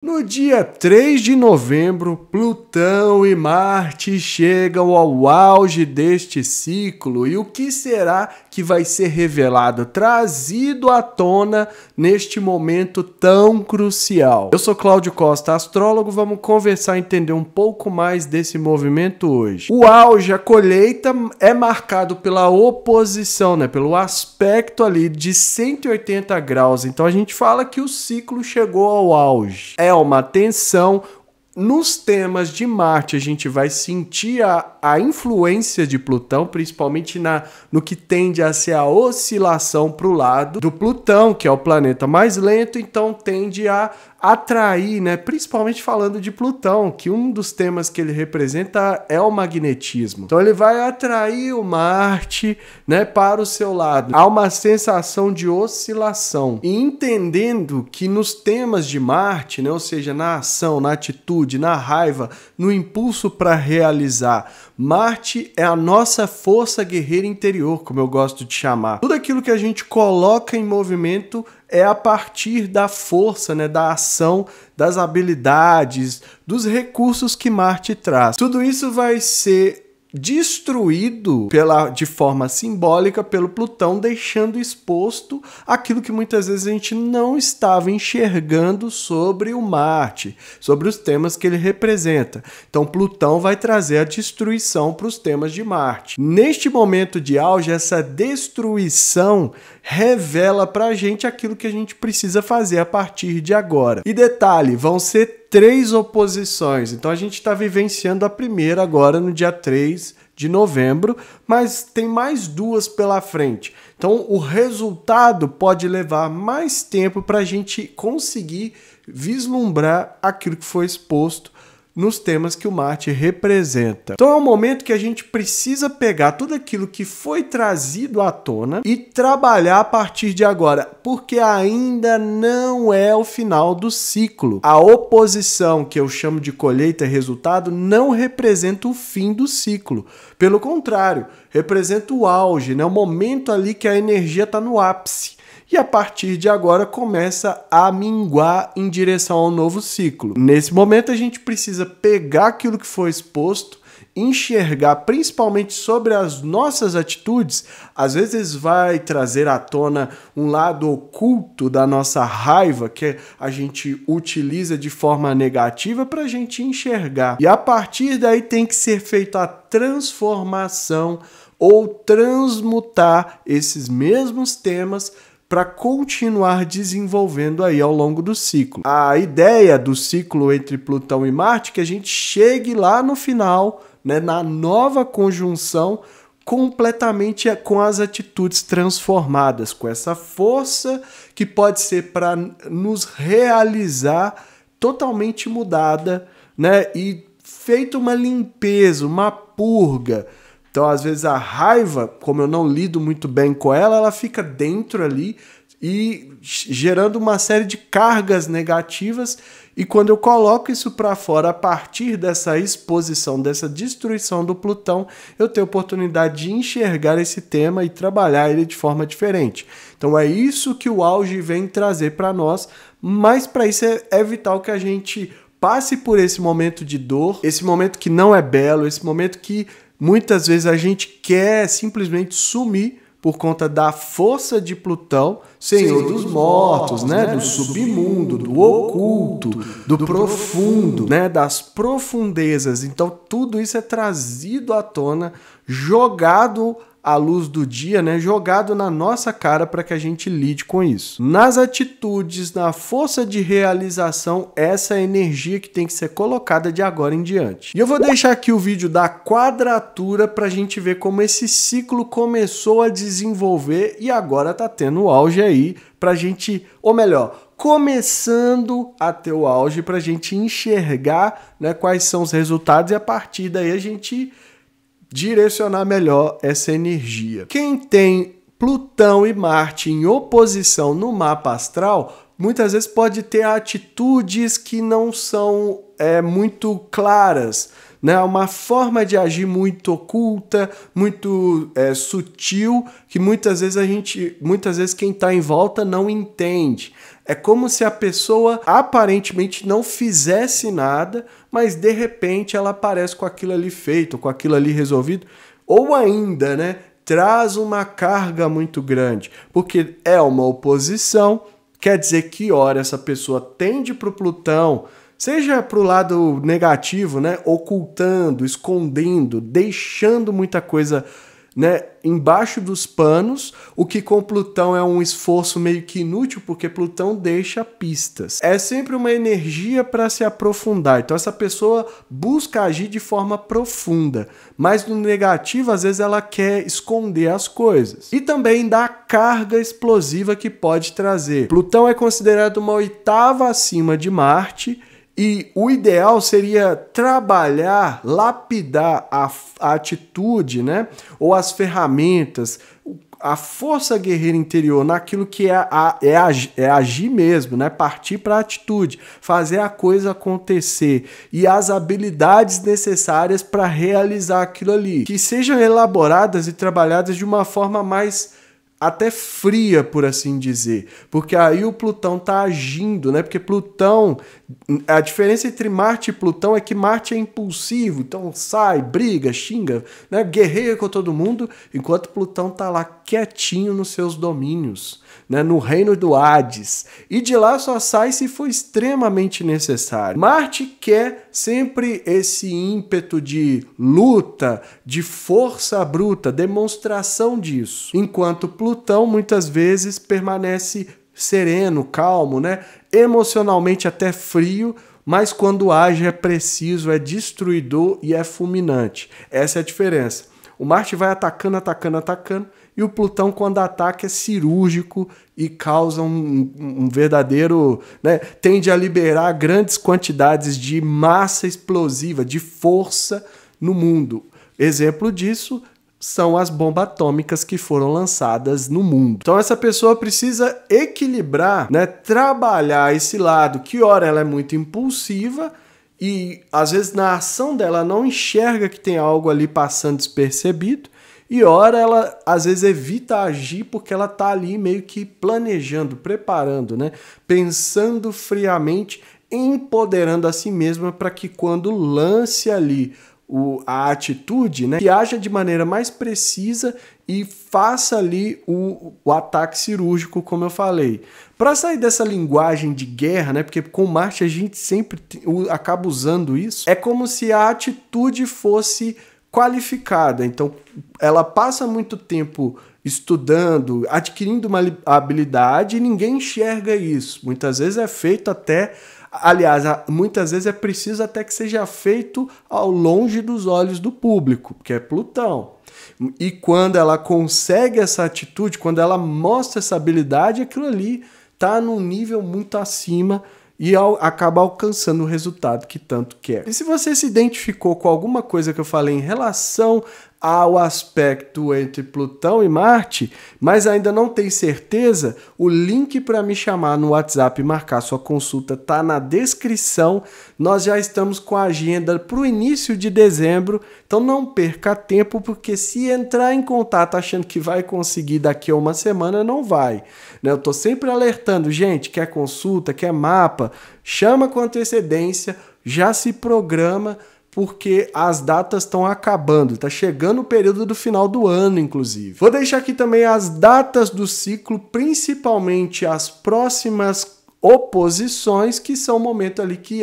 No dia 3 de novembro, Plutão e Marte chegam ao auge deste ciclo. E o que será que vai ser revelado, trazido à tona neste momento tão crucial? Eu sou Cláudio Costa, astrólogo. Vamos conversar e entender um pouco mais desse movimento hoje. O auge, a colheita, é marcado pela oposição, pelo aspecto ali de 180 graus. Então a gente fala que o ciclo chegou ao auge. É uma tensão. Nos temas de Marte, a gente vai sentir a influência de Plutão, principalmente no que tende a ser a oscilação para o lado do Plutão, que é o planeta mais lento, então tende a atrair, principalmente falando de Plutão, que um dos temas que ele representa é o magnetismo. Então ele vai atrair o Marte, para o seu lado. Há uma sensação de oscilação. E entendendo que nos temas de Marte, ou seja, na ação, na atitude, na raiva, no impulso para realizar, Marte é a nossa força guerreira interior, como eu gosto de chamar. Tudo aquilo que a gente coloca em movimento é a partir da força, da ação, das habilidades, dos recursos que Marte traz. Tudo isso vai ser destruído de forma simbólica pelo Plutão, deixando exposto aquilo que muitas vezes a gente não estava enxergando sobre o Marte, sobre os temas que ele representa. Então Plutão vai trazer a destruição para os temas de Marte. Neste momento de auge, essa destruição revela para a gente aquilo que a gente precisa fazer a partir de agora. E detalhe, vão ser 3 oposições, então a gente está vivenciando a primeira agora no dia 3 de novembro, mas tem mais 2 pela frente. Então o resultado pode levar mais tempo para a gente conseguir vislumbrar aquilo que foi exposto nos temas que o Marte representa. Então é um momento que a gente precisa pegar tudo aquilo que foi trazido à tona e trabalhar a partir de agora, porque ainda não é o final do ciclo. A oposição, que eu chamo de colheita e resultado, não representa o fim do ciclo. Pelo contrário, representa o auge, o momento ali que a energia está no ápice. E a partir de agora começa a minguar em direção ao novo ciclo. Nesse momento a gente precisa pegar aquilo que foi exposto, enxergar principalmente sobre as nossas atitudes. Às vezes vai trazer à tona um lado oculto da nossa raiva que a gente utiliza de forma negativa para a gente enxergar. E a partir daí tem que ser feita a transformação ou transmutar esses mesmos temas para continuar desenvolvendo aí ao longo do ciclo. A ideia do ciclo entre Plutão e Marte é que a gente chegue lá no final, na nova conjunção, completamente com as atitudes transformadas, com essa força que pode ser para nos realizar totalmente mudada, e feita uma limpeza, uma purga. Então, às vezes, a raiva, como eu não lido muito bem com ela fica dentro ali e gerando uma série de cargas negativas. E quando eu coloco isso para fora, a partir dessa exposição, dessa destruição do Plutão, eu tenho a oportunidade de enxergar esse tema e trabalhar ele de forma diferente. Então, é isso que o auge vem trazer para nós, mas para isso é vital que a gente passe por esse momento de dor, esse momento que não é belo, esse momento que muitas vezes a gente quer simplesmente sumir por conta da força de Plutão, senhor dos mortos, do submundo, do oculto, do profundo, das profundezas. Então tudo isso é trazido à tona, jogado à luz do dia, jogado na nossa cara para que a gente lide com isso. Nas atitudes, na força de realização, essa é a energia que tem que ser colocada de agora em diante. E eu vou deixar aqui o vídeo da quadratura para a gente ver como esse ciclo começou a desenvolver e agora tá tendo o auge aí para a gente, ou melhor, começando a ter o auge para a gente enxergar quais são os resultados e a partir daí a gente direcionar melhor essa energia. Quem tem Plutão e Marte em oposição no mapa astral, muitas vezes pode ter atitudes que não são muito claras, né? Uma forma de agir muito oculta, muito sutil, que muitas vezes quem está em volta não entende. É como se a pessoa aparentemente não fizesse nada, mas de repente ela aparece com aquilo ali feito, com aquilo ali resolvido, ou ainda, né, traz uma carga muito grande, porque é uma oposição, quer dizer que ora essa pessoa tende para o Plutão, seja para o lado negativo, né, ocultando, escondendo, deixando muita coisa, né, embaixo dos panos, o que com Plutão é um esforço meio que inútil, porque Plutão deixa pistas. É sempre uma energia para se aprofundar, então essa pessoa busca agir de forma profunda, mas no negativo às vezes ela quer esconder as coisas. E também da carga explosiva que pode trazer. Plutão é considerado uma oitava acima de Marte, e o ideal seria trabalhar, lapidar a atitude, né? Ou as ferramentas, a força guerreira interior naquilo que é agir mesmo, né? Partir para a atitude, fazer a coisa acontecer e as habilidades necessárias para realizar aquilo ali, que sejam elaboradas e trabalhadas de uma forma mais até fria, por assim dizer, porque aí o Plutão tá agindo, né? Porque Plutão, a diferença entre Marte e Plutão é que Marte é impulsivo, então sai, briga, xinga, né? Guerreia com todo mundo, enquanto Plutão tá lá quietinho nos seus domínios, né? No reino do Hades, e de lá só sai se for extremamente necessário. Marte quer sempre esse ímpeto de luta, de força bruta, demonstração disso, enquanto Plutão muitas vezes permanece sereno, calmo, né? Emocionalmente até frio, mas quando age é preciso, é destruidor e é fulminante. Essa é a diferença. O Marte vai atacando, atacando, atacando, e o Plutão, quando ataca, é cirúrgico e causa um verdadeiro, né, tende a liberar grandes quantidades de massa explosiva, de força no mundo. Exemplo disso são as bombas atômicas que foram lançadas no mundo. Então essa pessoa precisa equilibrar, né, trabalhar esse lado, que ora ela é muito impulsiva e às vezes na ação dela não enxerga que tem algo ali passando despercebido, e ora ela às vezes evita agir porque ela tá ali meio que planejando, preparando, né, pensando friamente, empoderando a si mesma para que quando lance ali a atitude, né, que haja de maneira mais precisa e faça ali o ataque cirúrgico, como eu falei. Para sair dessa linguagem de guerra, né, porque com Marte a gente sempre acaba usando isso, é como se a atitude fosse qualificada. Então, ela passa muito tempo estudando, adquirindo uma habilidade e ninguém enxerga isso. Muitas vezes é feito até... Aliás, muitas vezes é preciso até que seja feito ao longe dos olhos do público, porque é Plutão. E quando ela consegue essa atitude, quando ela mostra essa habilidade, aquilo ali está num nível muito acima e acaba alcançando o resultado que tanto quer. E se você se identificou com alguma coisa que eu falei em relação ao aspecto entre Plutão e Marte, mas ainda não tem certeza, o link para me chamar no WhatsApp e marcar sua consulta está na descrição. Nós já estamos com a agenda para o início de dezembro, então não perca tempo, porque se entrar em contato achando que vai conseguir daqui a uma semana, não vai. Eu estou sempre alertando, gente, quer consulta, quer mapa, chama com antecedência, já se programa, porque as datas estão acabando, está chegando o período do final do ano, inclusive. Vou deixar aqui também as datas do ciclo, principalmente as próximas oposições, que são o momento ali que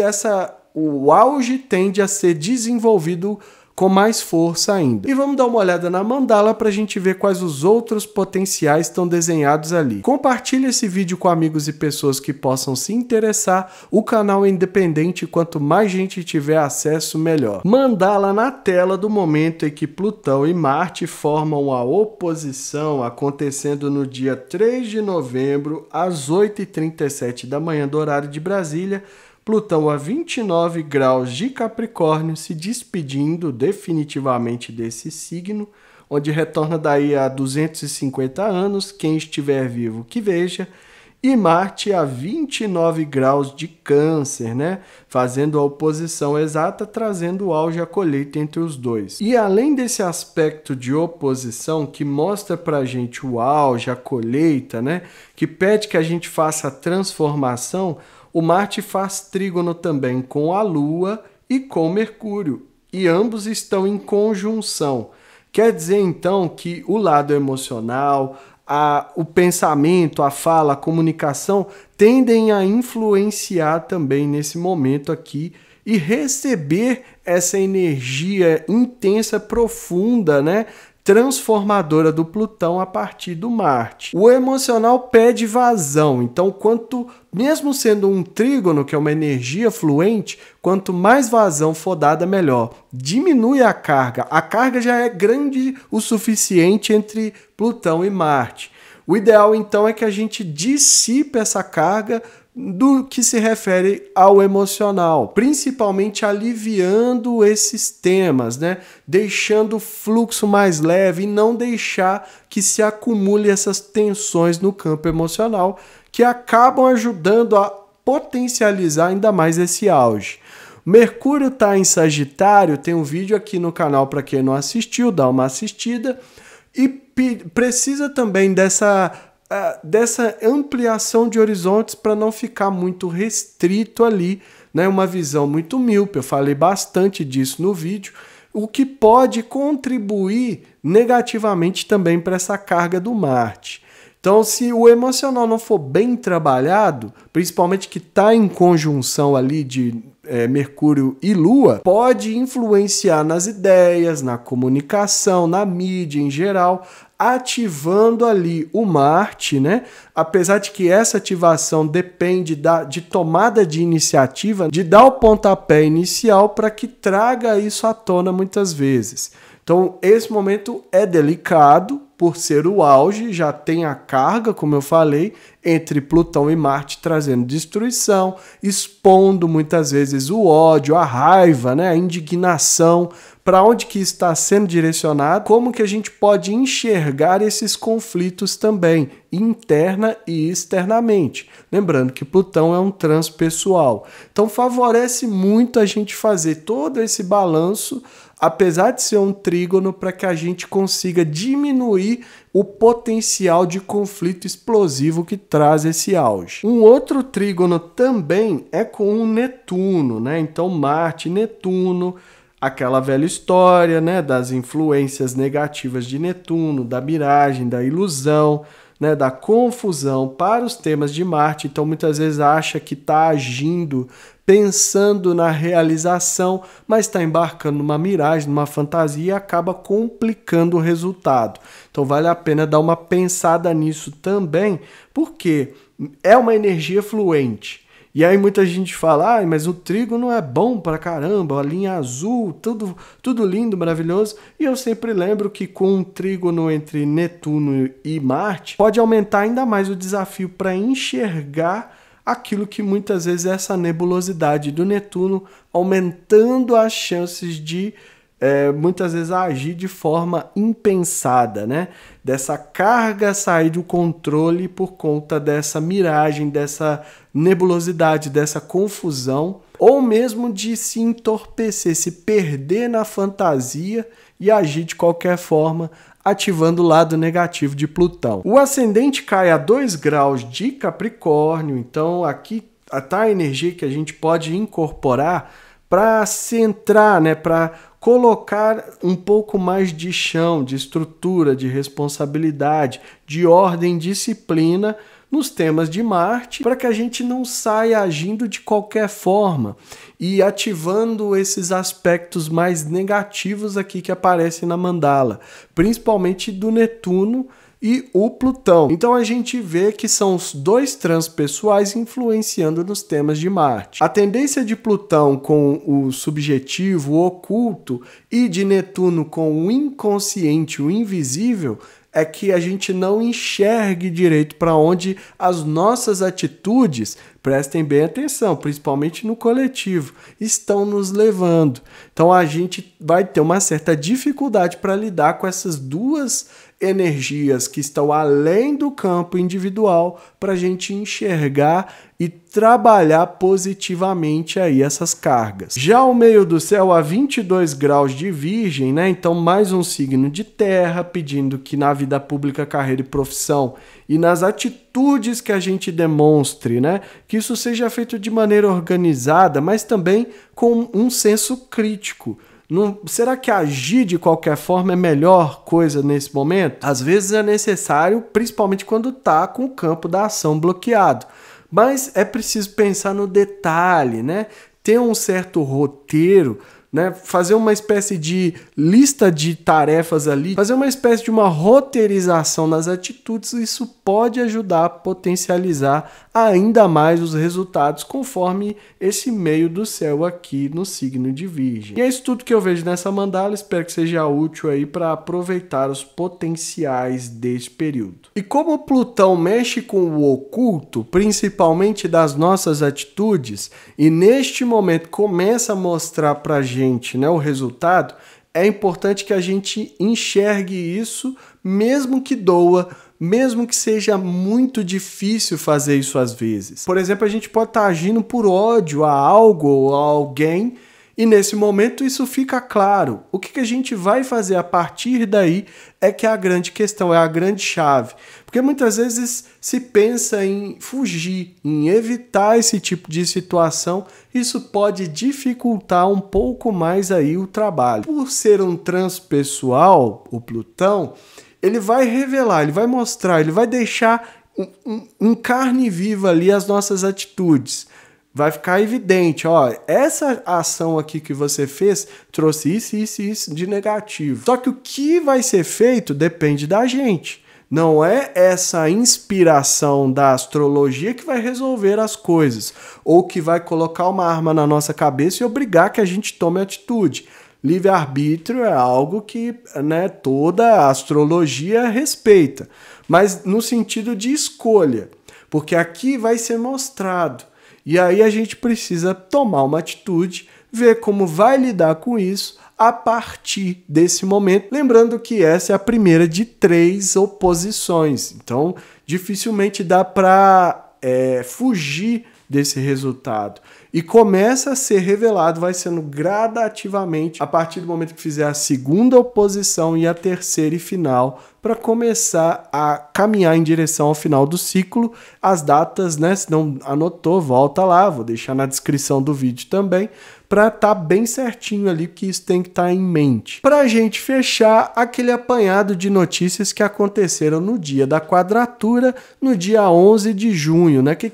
o auge tende a ser desenvolvido com mais força ainda. E vamos dar uma olhada na mandala para a gente ver quais os outros potenciais estão desenhados ali. Compartilhe esse vídeo com amigos e pessoas que possam se interessar. O canal é independente, quanto mais gente tiver acesso, melhor. Mandala na tela do momento em que Plutão e Marte formam a oposição, acontecendo no dia 3 de novembro, às 8h37 da manhã do horário de Brasília. Plutão a 29 graus de Capricórnio, se despedindo definitivamente desse signo, onde retorna daí a 250 anos, quem estiver vivo que veja, e Marte a 29 graus de Câncer, né? Fazendo a oposição exata, trazendo o auge e a colheita entre os dois. E além desse aspecto de oposição que mostra pra gente o auge, a colheita, né? Que pede que a gente faça a transformação, o Marte faz trígono também com a Lua e com Mercúrio, e ambos estão em conjunção. Quer dizer, então, que o lado emocional, o pensamento, a fala, a comunicação tendem a influenciar também nesse momento aqui e receber essa energia intensa, profunda, né? Transformadora do Plutão a partir do Marte. O emocional pede vazão, então mesmo sendo um trígono, que é uma energia fluente, quanto mais vazão for dada, melhor. Diminui a carga já é grande o suficiente entre Plutão e Marte. O ideal então é que a gente dissipe essa carga do que se refere ao emocional, principalmente aliviando esses temas, né? Deixando o fluxo mais leve e não deixar que se acumule essas tensões no campo emocional, que acabam ajudando a potencializar ainda mais esse auge. Mercúrio está em Sagitário, tem um vídeo aqui no canal para quem não assistiu, dá uma assistida, e precisa também dessa ampliação de horizontes para não ficar muito restrito ali, né? Uma visão muito míope, eu falei bastante disso no vídeo, o que pode contribuir negativamente também para essa carga do Marte. Então, se o emocional não for bem trabalhado, principalmente que está em conjunção ali de Mercúrio e Lua, pode influenciar nas ideias, na comunicação, na mídia em geral, ativando ali o Marte, né? Apesar de que essa ativação depende de tomada de iniciativa, de dar o pontapé inicial para que traga isso à tona muitas vezes. Então, esse momento é delicado, por ser o auge, já tem a carga, como eu falei, entre Plutão e Marte trazendo destruição, expondo muitas vezes o ódio, a raiva, né, a indignação, para onde que está sendo direcionado, como que a gente pode enxergar esses conflitos também, interna e externamente. Lembrando que Plutão é um transpessoal. Então favorece muito a gente fazer todo esse balanço, apesar de ser um trígono, para que a gente consiga diminuir o potencial de conflito explosivo que traz esse auge. Um outro trígono também é com o Netuno, né? Então Marte e Netuno, aquela velha história, né, das influências negativas de Netuno, da miragem, da ilusão, né, da confusão para os temas de Marte. Então muitas vezes acha que está agindo, pensando na realização, mas está embarcando numa miragem, numa fantasia e acaba complicando o resultado. Então vale a pena dar uma pensada nisso também, porque é uma energia fluente. E aí muita gente fala, mas o trígono é bom pra caramba, a linha azul, tudo lindo, maravilhoso. E eu sempre lembro que com um trígono entre Netuno e Marte, pode aumentar ainda mais o desafio para enxergar aquilo que muitas vezes é essa nebulosidade do Netuno, aumentando as chances de muitas vezes agir de forma impensada, né? Dessa carga sair do controle por conta dessa miragem, dessa nebulosidade, dessa confusão, ou mesmo de se entorpecer, se perder na fantasia e agir de qualquer forma, ativando o lado negativo de Plutão. O ascendente cai a 2 graus de Capricórnio, então aqui está a energia que a gente pode incorporar para centrar, né, para colocar um pouco mais de chão, de estrutura, de responsabilidade, de ordem, disciplina nos temas de Marte, para que a gente não saia agindo de qualquer forma e ativando esses aspectos mais negativos aqui que aparecem na mandala, principalmente do Netuno e o Plutão. Então a gente vê que são os dois transpessoais influenciando nos temas de Marte. A tendência de Plutão com o subjetivo, o oculto, e de Netuno com o inconsciente, o invisível, é que a gente não enxergue direito para onde as nossas atitudes, prestem bem atenção, principalmente no coletivo, estão nos levando. Então a gente vai ter uma certa dificuldade para lidar com essas duas energias que estão além do campo individual para a gente enxergar e trabalhar positivamente aí essas cargas. Já o meio do céu a 22 graus de Virgem, né? Então mais um signo de terra, pedindo que na vida pública, carreira e profissão e nas atitudes que a gente demonstre, né? Que isso seja feito de maneira organizada, mas também com um senso crítico. Será que agir de qualquer forma é a melhor coisa nesse momento? Às vezes é necessário, principalmente quando está com o campo da ação bloqueado. Mas é preciso pensar no detalhe, né? Ter um certo roteiro, né? Fazer uma espécie de lista de tarefas ali, fazer uma espécie de uma roteirização nas atitudes, isso pode ajudar a potencializar ainda mais os resultados conforme esse meio do céu aqui no signo de Virgem. E é isso tudo que eu vejo nessa mandala, espero que seja útil aí para aproveitar os potenciais deste período. E como Plutão mexe com o oculto, principalmente das nossas atitudes, e neste momento começa a mostrar para a gente, né, o resultado, é importante que a gente enxergue isso, mesmo que doa, mesmo que seja muito difícil fazer isso às vezes. Por exemplo, a gente pode estar agindo por ódio a algo ou a alguém, e nesse momento isso fica claro. O que a gente vai fazer a partir daí é que é a grande questão, é a grande chave. Porque muitas vezes se pensa em fugir, em evitar esse tipo de situação, isso pode dificultar um pouco mais aí o trabalho. Por ser um transpessoal, o Plutão, ele vai revelar, ele vai mostrar, ele vai deixar em carne viva ali as nossas atitudes. Vai ficar evidente, ó, essa ação aqui que você fez trouxe isso de negativo. Só que o que vai ser feito depende da gente. Não é essa inspiração da astrologia que vai resolver as coisas, ou que vai colocar uma arma na nossa cabeça e obrigar que a gente tome atitude. Livre-arbítrio é algo que, né, toda a astrologia respeita, mas no sentido de escolha, porque aqui vai ser mostrado. E aí a gente precisa tomar uma atitude, ver como vai lidar com isso a partir desse momento. Lembrando que essa é a primeira de 3 oposições. Então, dificilmente dá para fugir desse resultado. E começa a ser revelado, vai sendo gradativamente, a partir do momento que fizer a segunda oposição e a terceira e final, para começar a caminhar em direção ao final do ciclo. As datas, né? Se não anotou, volta lá, vou deixar na descrição do vídeo também, para estar bem certinho ali, que isso tem que estar em mente. Para a gente fechar aquele apanhado de notícias que aconteceram no dia da quadratura, no dia 11 de junho, né? Que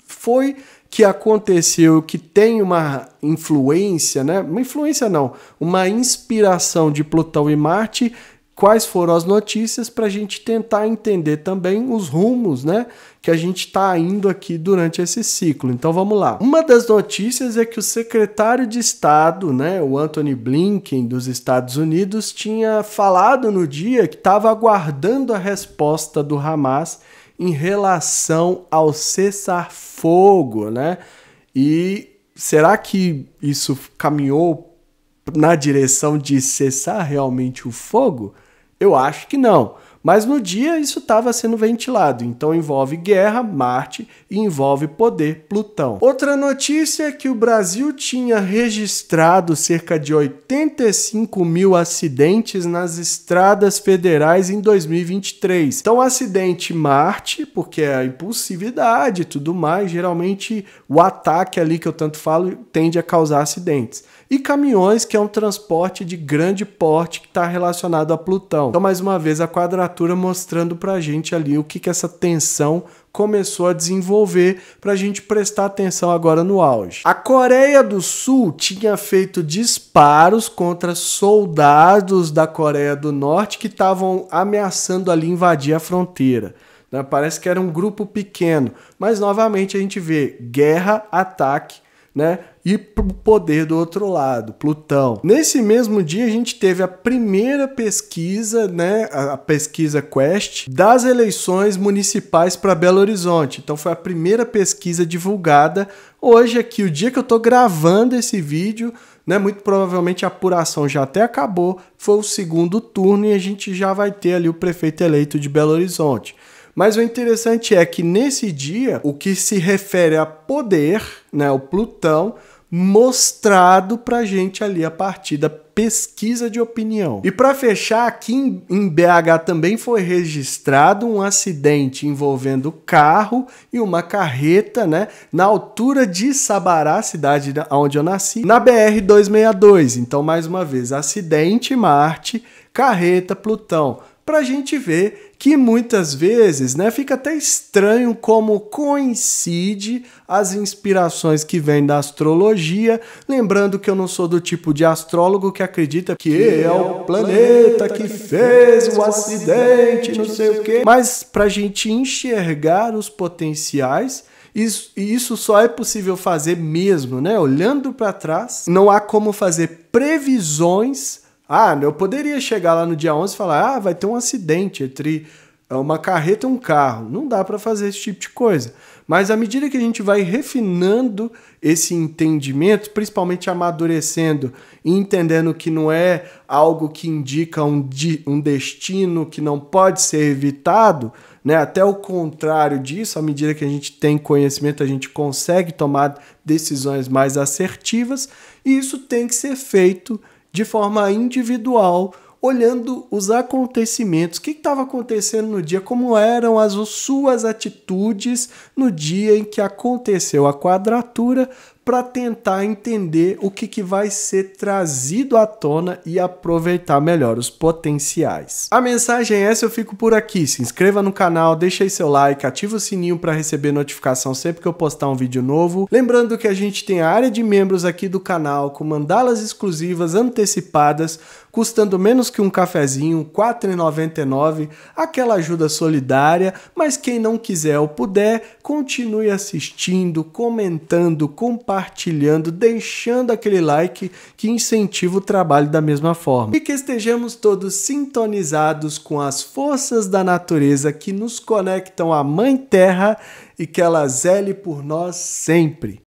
foi que aconteceu, que tem uma influência, né? Uma influência não, uma inspiração de Plutão e Marte. Quais foram as notícias para a gente tentar entender também os rumos, né, que a gente está indo aqui durante esse ciclo. Então vamos lá. Uma das notícias é que o secretário de Estado, né, o Antony Blinken dos Estados Unidos, tinha falado no dia que estava aguardando a resposta do Hamas em relação ao cessar-fogo, né? E será que isso caminhou na direção de cessar realmente o fogo? Eu acho que não. Mas no dia isso estava sendo ventilado. Então envolve guerra, Marte, e envolve poder, Plutão. Outra notícia é que o Brasil tinha registrado cerca de 85 mil acidentes nas estradas federais em 2023. Então acidente Marte, porque é a impulsividade e tudo mais, geralmente o ataque ali que eu tanto falo tende a causar acidentes. E caminhões, que é um transporte de grande porte que está relacionado a Plutão. Então, mais uma vez, a quadratura mostrando para a gente ali o que essa tensão começou a desenvolver para a gente prestar atenção agora no auge. A Coreia do Sul tinha feito disparos contra soldados da Coreia do Norte que estavam ameaçando ali invadir a fronteira. Parece que era um grupo pequeno, mas novamente a gente vê guerra, ataque, né? E pro poder do outro lado, Plutão. Nesse mesmo dia a gente teve a primeira pesquisa, né, a pesquisa Quest das eleições municipais para Belo Horizonte. Então foi a primeira pesquisa divulgada. Hoje aqui, o dia que eu tô gravando esse vídeo, né, muito provavelmente a apuração já até acabou, foi o segundo turno e a gente já vai ter ali o prefeito eleito de Belo Horizonte. Mas o interessante é que nesse dia, o que se refere a poder, né, o Plutão, mostrado pra gente ali a partir da pesquisa de opinião. E para fechar, aqui em BH também foi registrado um acidente envolvendo carro e uma carreta, né, na altura de Sabará, cidade onde eu nasci, na BR-262. Então, mais uma vez, acidente, Marte, carreta, Plutão. Pra gente ver que muitas vezes, né, fica até estranho como coincide as inspirações que vêm da astrologia, lembrando que eu não sou do tipo de astrólogo que acredita que é o planeta que fez o acidente, não sei o quê. Mas pra gente enxergar os potenciais, isso só é possível fazer mesmo, né, olhando para trás. Não há como fazer previsões. Eu poderia chegar lá no dia 11 e falar, vai ter um acidente entre uma carreta e um carro. Não dá para fazer esse tipo de coisa. Mas à medida que a gente vai refinando esse entendimento, principalmente amadurecendo e entendendo que não é algo que indica um destino que não pode ser evitado, né? Até o contrário disso, à medida que a gente tem conhecimento, a gente consegue tomar decisões mais assertivas, e isso tem que ser feito de forma individual, olhando os acontecimentos, o que estava acontecendo no dia, como eram as suas atitudes no dia em que aconteceu a quadratura, para tentar entender o que vai ser trazido à tona e aproveitar melhor os potenciais. A mensagem é essa, eu fico por aqui. Se inscreva no canal, deixa aí seu like, ativa o sininho para receber notificação sempre que eu postar um vídeo novo. Lembrando que a gente tem a área de membros aqui do canal com mandalas exclusivas antecipadas, custando menos que um cafezinho, R$ 4,99, aquela ajuda solidária, mas quem não quiser ou puder, continue assistindo, comentando, compartilhando, deixando aquele like que incentiva o trabalho da mesma forma. E que estejamos todos sintonizados com as forças da natureza que nos conectam à Mãe Terra e que ela zele por nós sempre.